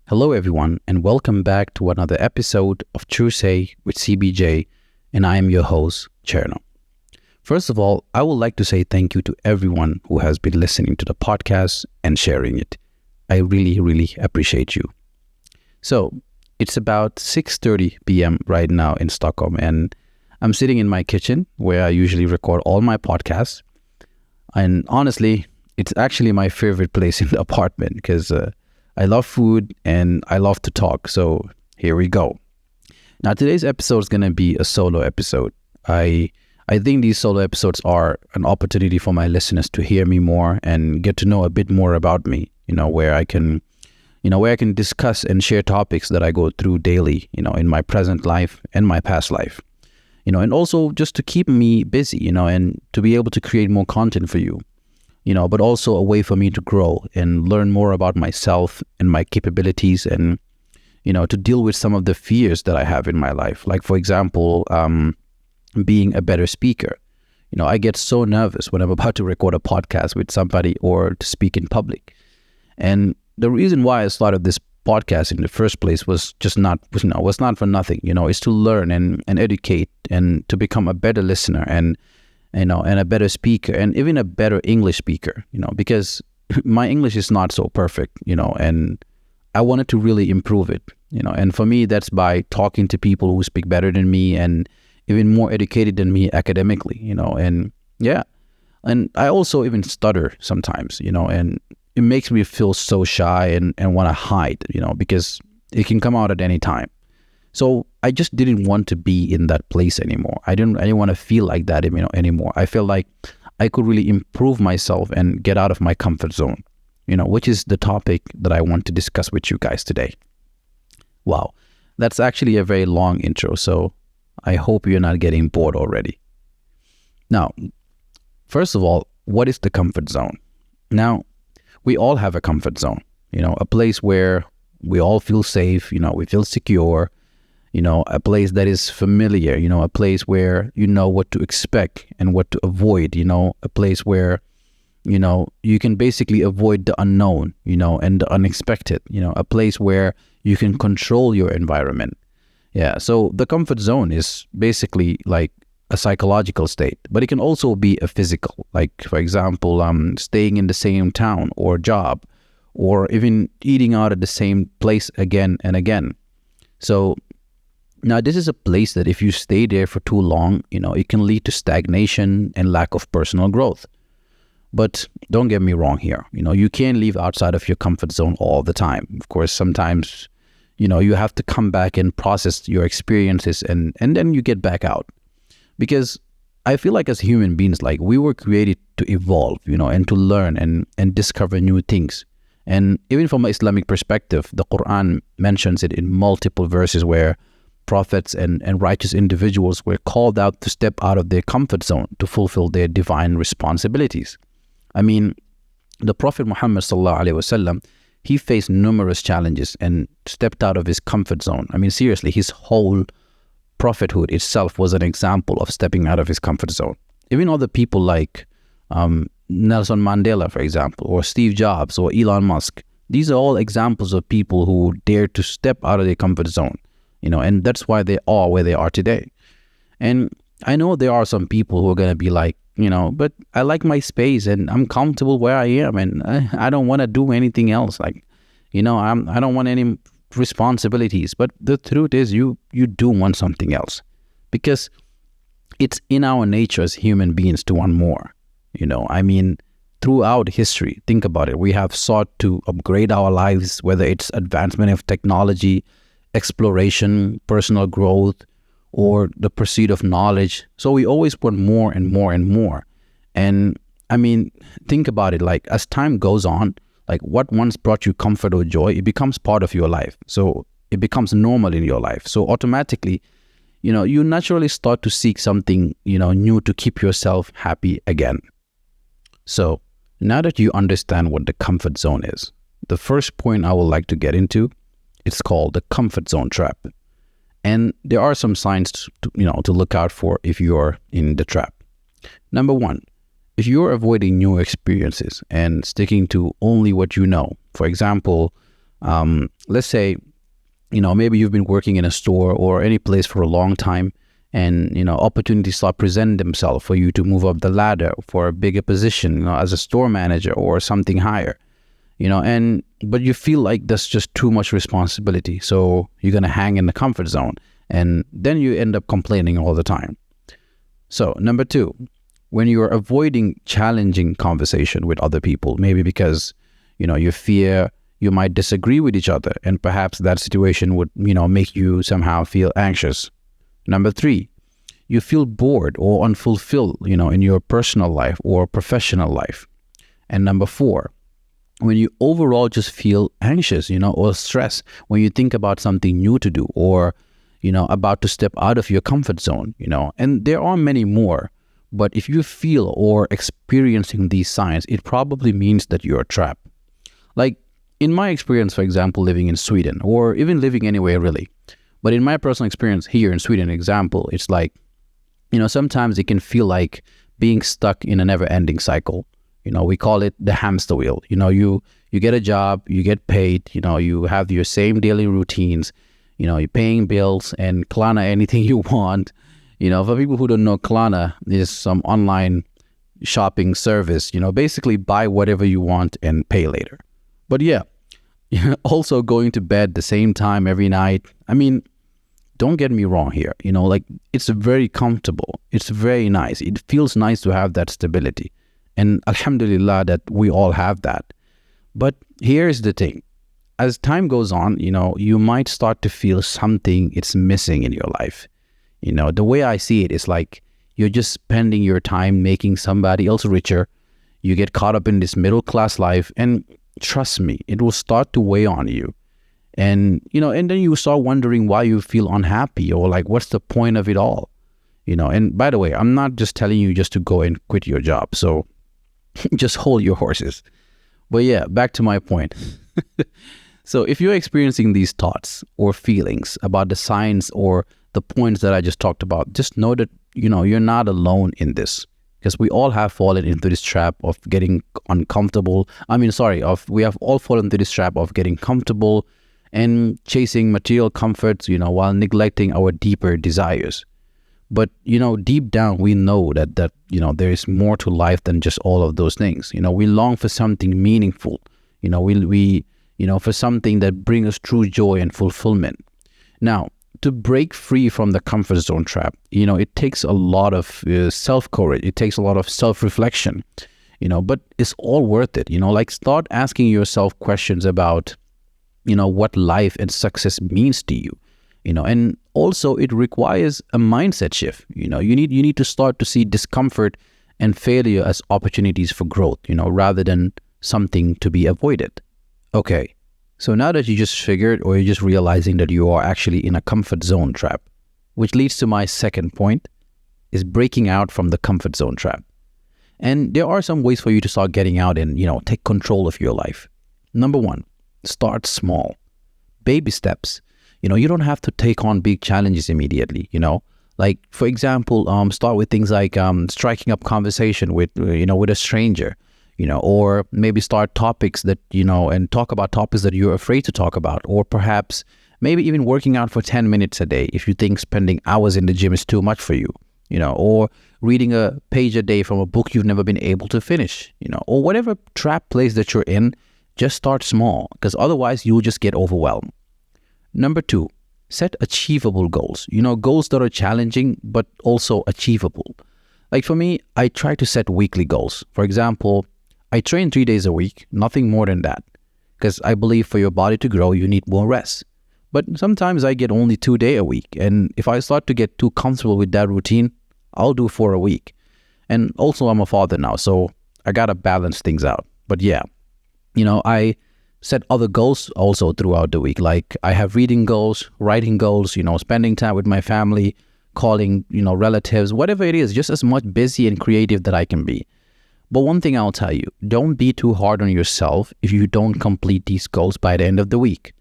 Hello, everyone, and welcome back to another episode of True Say with CBJ, and I am your host, Cherno. First of all, I would like to say thank you to everyone who has been listening to the podcast and sharing it. I really appreciate you. So, it's about 6:30 p.m. right now in Stockholm, and I'm sitting in my kitchen where I usually record all my podcasts. And honestly, it's actually my favorite place in the apartment because I love food and I love to talk. So here we go. Now today's episode is going to be a solo episode. I think these solo episodes are an opportunity for my listeners to hear me more and get to know a bit more about me, where I can discuss and share topics that I go through daily, in my present life and my past life. And also just to keep me busy, and to be able to create more content for you. But also a way for me to grow and learn more about myself and my capabilities and, to deal with some of the fears that I have in my life. Like, for example, being a better speaker. I get so nervous when I'm about to record a podcast with somebody or to speak in public. And the reason why I started this podcast in the first place was not for nothing. It's to learn and educate and to become a better listener and a better speaker and even a better English speaker, because my English is not so perfect, and I wanted to really improve it, and for me, that's by talking to people who speak better than me and even more educated than me academically, and yeah. And I also even stutter sometimes, and it makes me feel so shy and want to hide, because it can come out at any time. So I just didn't want to be in that place anymore. I didn't want to feel like that anymore. I felt like I could really improve myself and get out of my comfort zone, which is the topic that I want to discuss with you guys today. Wow, that's actually a very long intro, so I hope you're not getting bored already. Now, first of all, what is the comfort zone? Now, we all have a comfort zone, a place where we all feel safe, we feel secure, a place that is familiar, a place where you know what to expect and what to avoid, a place where, you can basically avoid the unknown, and the unexpected, a place where you can control your environment. Yeah, so the comfort zone is basically like a psychological state, but it can also be a physical, like, for example, staying in the same town or job, or even eating out at the same place again and again. So now, this is a place that if you stay there for too long, it can lead to stagnation and lack of personal growth. But don't get me wrong here. You can't live outside of your comfort zone all the time. Of course, sometimes, you have to come back and process your experiences and then you get back out. Because I feel like as human beings, like we were created to evolve, and to learn and discover new things. And even from an Islamic perspective, the Quran mentions it in multiple verses where prophets and righteous individuals were called out to step out of their comfort zone to fulfill their divine responsibilities. I mean, the Prophet Muhammad sallallahu alaihi wasallam, he faced numerous challenges and stepped out of his comfort zone. I mean, seriously, his whole prophethood itself was an example of stepping out of his comfort zone. Even other people like Nelson Mandela, for example, or Steve Jobs or Elon Musk, these are all examples of people who dared to step out of their comfort zone. And that's why they are where they are today. And I know there are some people who are going to be like, but I like my space and I'm comfortable where I am and I don't want to do anything else. Like, I don't want any responsibilities. But the truth is you do want something else because it's in our nature as human beings to want more. I mean, throughout history, think about it. We have sought to upgrade our lives, whether it's advancement of technology, exploration, personal growth, or the pursuit of knowledge. So we always want more and more and more. And I mean, think about it, like as time goes on, like what once brought you comfort or joy, it becomes part of your life. So it becomes normal in your life. So automatically, you naturally start to seek something, new to keep yourself happy again. So now that you understand what the comfort zone is, the first point I would like to get into, it's called the comfort zone trap. And there are some signs to look out for if you're in the trap. Number one, if you're avoiding new experiences and sticking to only what you know, for example, Let's say, maybe you've been working in a store or any place for a long time, and opportunities start presenting themselves for you to move up the ladder for a bigger position, as a store manager or something higher, but you feel like that's just too much responsibility, so you're going to hang in the comfort zone, and then you end up complaining all the time. So number two, when you're avoiding challenging conversation with other people, maybe because you fear you might disagree with each other, and perhaps that situation would make you somehow feel anxious. Number three, you feel bored or unfulfilled in your personal life or professional life. And number four, when you overall just feel anxious or stressed when you think about something new to do, or about to step out of your comfort zone. And there are many more, but if you feel or experiencing these signs, it probably means that you're trapped. Like in my experience, for example, living in Sweden, or even living anywhere really, but in my personal experience here in Sweden, example, it's like, sometimes it can feel like being stuck in a never-ending cycle. We call it the hamster wheel. You get a job, you get paid, you have your same daily routines, you're paying bills and Klarna anything you want. For people who don't know, Klarna is some online shopping service, basically buy whatever you want and pay later. But yeah, also going to bed the same time every night. I mean, don't get me wrong here, it's very comfortable. It's very nice. It feels nice to have that stability. And alhamdulillah that we all have that. But here's the thing. As time goes on, you might start to feel something it's missing in your life. The way I see it is like you're just spending your time making somebody else richer. You get caught up in this middle class life, and trust me, it will start to weigh on you. And, and then you start wondering why you feel unhappy, or like, what's the point of it all? And by the way, I'm not just telling you just to go and quit your job. So just hold your horses. But yeah, back to my point. So if you're experiencing these thoughts or feelings about the signs or the points that I just talked about, just know that, you're not alone in this, because we all have fallen into this trap of getting uncomfortable. We have all fallen into this trap of getting comfortable and chasing material comforts, while neglecting our deeper desires. But, deep down, we know that there is more to life than just all of those things. We long for something meaningful, we for something that brings us true joy and fulfillment. Now, to break free from the comfort zone trap, it takes a lot of self-courage. It takes a lot of self-reflection, but it's all worth it. Like start asking yourself questions about, what life and success means to you. And also it requires a mindset shift. You need to start to see discomfort and failure as opportunities for growth, rather than something to be avoided. Okay, so now that you just figured, or you're just realizing that you are actually in a comfort zone trap, which leads to my second point, is breaking out from the comfort zone trap. And there are some ways for you to start getting out and, take control of your life. Number one, start small. Baby steps. You don't have to take on big challenges immediately, Like, for example, start with things like striking up conversation with a stranger, or maybe start topics that, and talk about topics that you're afraid to talk about, or perhaps maybe even working out for 10 minutes a day if you think spending hours in the gym is too much for you, or reading a page a day from a book you've never been able to finish, or whatever trap place that you're in, just start small, because otherwise you'll just get overwhelmed. Number two, set achievable goals, goals that are challenging, but also achievable. Like for me, I try to set weekly goals. For example, I train 3 days a week, nothing more than that, because I believe for your body to grow, you need more rest. But sometimes I get only 2 days a week. And if I start to get too comfortable with that routine, I'll do 4 a week. And also I'm a father now, so I got to balance things out. But yeah, I set other goals also throughout the week. Like I have reading goals, writing goals, spending time with my family, calling, relatives, whatever it is, just as much busy and creative that I can be. But one thing I'll tell you, don't be too hard on yourself if you don't complete these goals by the end of the week.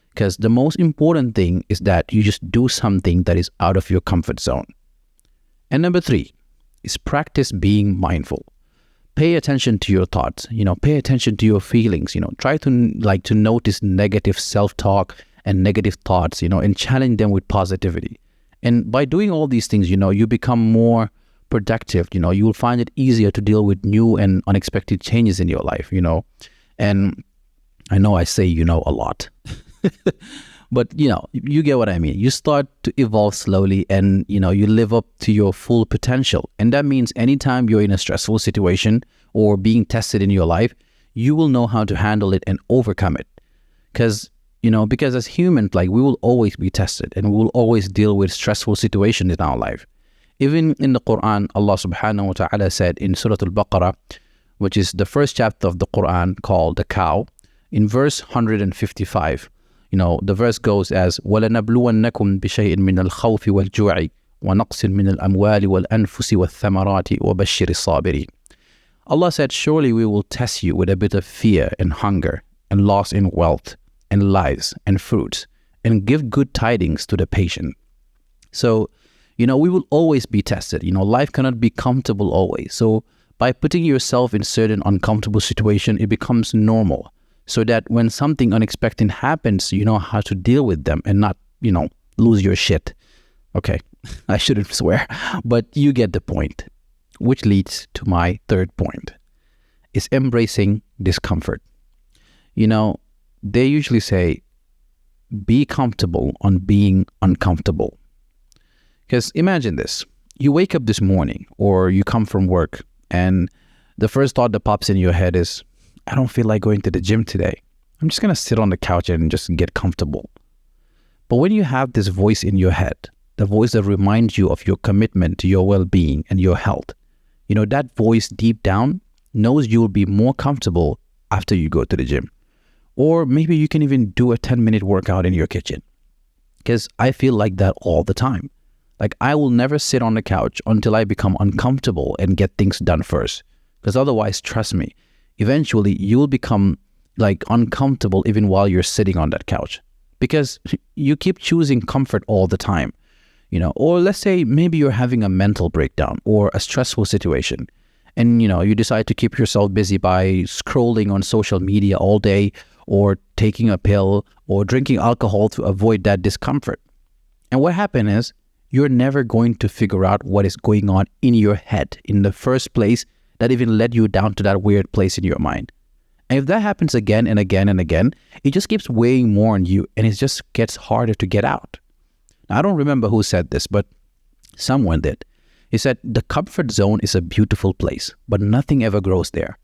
Because the most important thing is that you just do something that is out of your comfort zone. And number 3 is practice being mindful. pay attention to your thoughts, pay attention to your feelings, try to notice negative self-talk and negative thoughts, and challenge them with positivity. And by doing all these things, you become more productive. You will find it easier to deal with new and unexpected changes in your life, and I know I say, a lot, but you get what I mean. You start to evolve slowly, and you live up to your full potential. And that means anytime you're in a stressful situation or being tested in your life, you will know how to handle it and overcome it. Because as humans, we will always be tested, and we will always deal with stressful situations in our life. Even in the Quran, Allah subhanahu wa ta'ala said in Surah Al-Baqarah, which is the first chapter of the Quran, called the cow, in verse 155, the verse goes as وَلَنَبْلُوَنَّكُمْ بِشَيْءٍ مِّنَ الْخَوْفِ وَالْجُوعِ وَنَقْصٍ مِّنَ الْأَمْوَالِ وَالْأَنفُسِ وَالثَّمَرَاتِ وَبَشِّرِ الصَّابِرِينَ. Allah said, surely we will test you with a bit of fear and hunger and loss in wealth and lives and fruits, and give good tidings to the patient. So, we will always be tested. Life cannot be comfortable always. So by putting yourself in certain uncomfortable situation, it becomes normal, so that when something unexpected happens, you know how to deal with them and not, lose your shit. Okay, I shouldn't swear, but you get the point. Which leads to my third point, is embracing discomfort. They usually say, be comfortable on being uncomfortable. Because imagine this, you wake up this morning or you come from work, and the first thought that pops in your head is, I don't feel like going to the gym today. I'm just going to sit on the couch and just get comfortable. But when you have this voice in your head, the voice that reminds you of your commitment to your well-being and your health, that voice deep down knows you'll be more comfortable after you go to the gym. Or maybe you can even do a 10-minute workout in your kitchen. Because I feel like that all the time. I will never sit on the couch until I become uncomfortable and get things done first. Because otherwise, trust me, eventually you'll become uncomfortable even while you're sitting on that couch. Because you keep choosing comfort all the time. Or let's say maybe you're having a mental breakdown or a stressful situation. And, you decide to keep yourself busy by scrolling on social media all day, or taking a pill, or drinking alcohol to avoid that discomfort. And what happens is, you're never going to figure out what is going on in your head in the first place that even led you down to that weird place in your mind. And if that happens again and again and again, it just keeps weighing more on you, and it just gets harder to get out. Now, I don't remember who said this, but someone did. He said, the comfort zone is a beautiful place, but nothing ever grows there.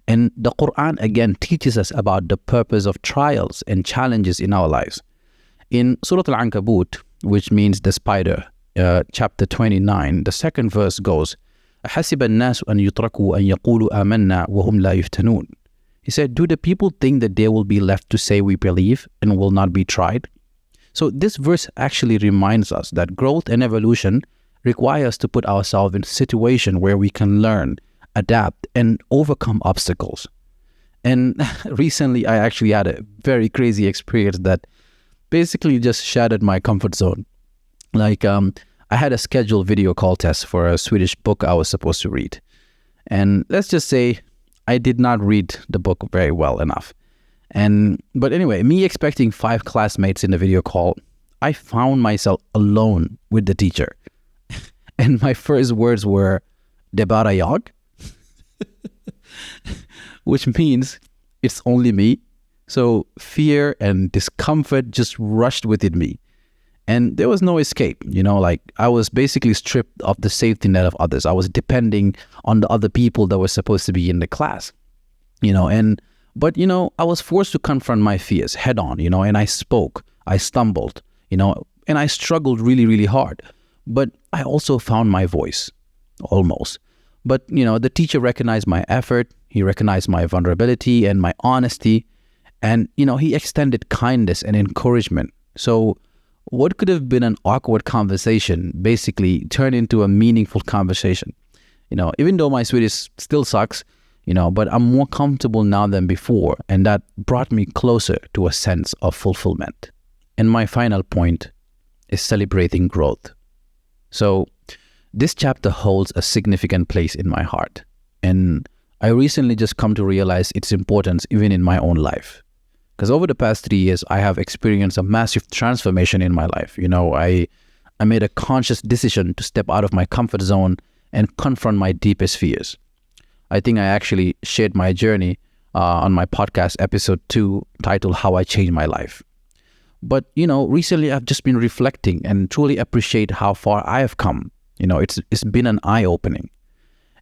And the Quran again teaches us about the purpose of trials and challenges in our lives. In Surah Al-Ankabut, which means the spider, chapter 29, the second verse goes, أَحَسِبَ النَّاسُ أَن يُتْرَكُوا أَن يَقُولُوا آمَنَّا وَهُمْ لَا يُفْتَنُونَ. He said, do the people think that they will be left to say we believe and will not be tried? So this verse actually reminds us that growth and evolution require us to put ourselves in a situation where we can learn, adapt, and overcome obstacles. And recently, I actually had a very crazy experience that basically just shattered my comfort zone. I had a scheduled video call test for a Swedish book I was supposed to read. And let's just say I did not read the book very well enough. But anyway, me expecting 5 classmates in the video call, I found myself alone with the teacher. And my first words were, "Det bara jag?" Which means it's only me. So fear and discomfort just rushed within me. And there was no escape, I was basically stripped of the safety net of others. I was depending on the other people that were supposed to be in the class, but I was forced to confront my fears head on, and I spoke, I stumbled, and I struggled really, really hard. But I also found my voice, almost. But, the teacher recognized my effort. He recognized my vulnerability and my honesty. And, he extended kindness and encouragement. So what could have been an awkward conversation basically turned into a meaningful conversation. Even though my Swedish still sucks, but I'm more comfortable now than before. And that brought me closer to a sense of fulfillment. And my final point is celebrating growth. So this chapter holds a significant place in my heart. And I recently just come to realize its importance even in my own life. Because over the past 3 years, I have experienced a massive transformation in my life. I made a conscious decision to step out of my comfort zone and confront my deepest fears. I think I actually shared my journey on my podcast episode 2 titled How I Changed My Life. But, recently I've just been reflecting and truly appreciate how far I have come. It's been an eye-opening.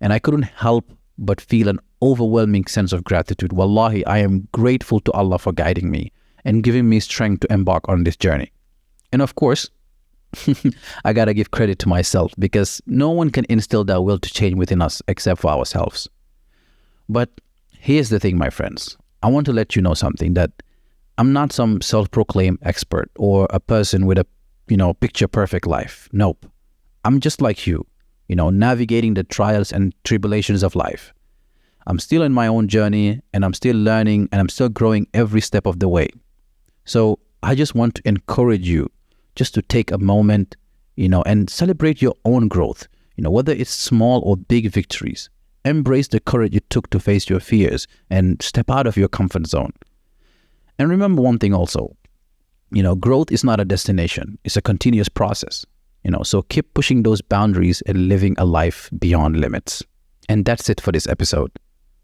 And I couldn't help but feel an overwhelming sense of gratitude. Wallahi, I am grateful to Allah for guiding me and giving me strength to embark on this journey. And of course, I gotta give credit to myself, because no one can instill that will to change within us except for ourselves. But here's the thing, my friends. I want to let you know something, that I'm not some self-proclaimed expert or a person with a, picture-perfect life. Nope. I'm just like you, navigating the trials and tribulations of life. I'm still in my own journey, and I'm still learning, and I'm still growing every step of the way. So I just want to encourage you just to take a moment, and celebrate your own growth, whether it's small or big victories. Embrace the courage you took to face your fears and step out of your comfort zone. And remember one thing also, growth is not a destination. It's a continuous process, so keep pushing those boundaries and living a life beyond limits. And that's it for this episode.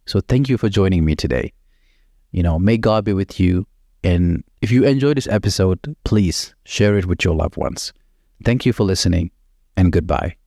So thank you for joining me today. May God be with you. And if you enjoyed this episode, please share it with your loved ones. Thank you for listening, and goodbye.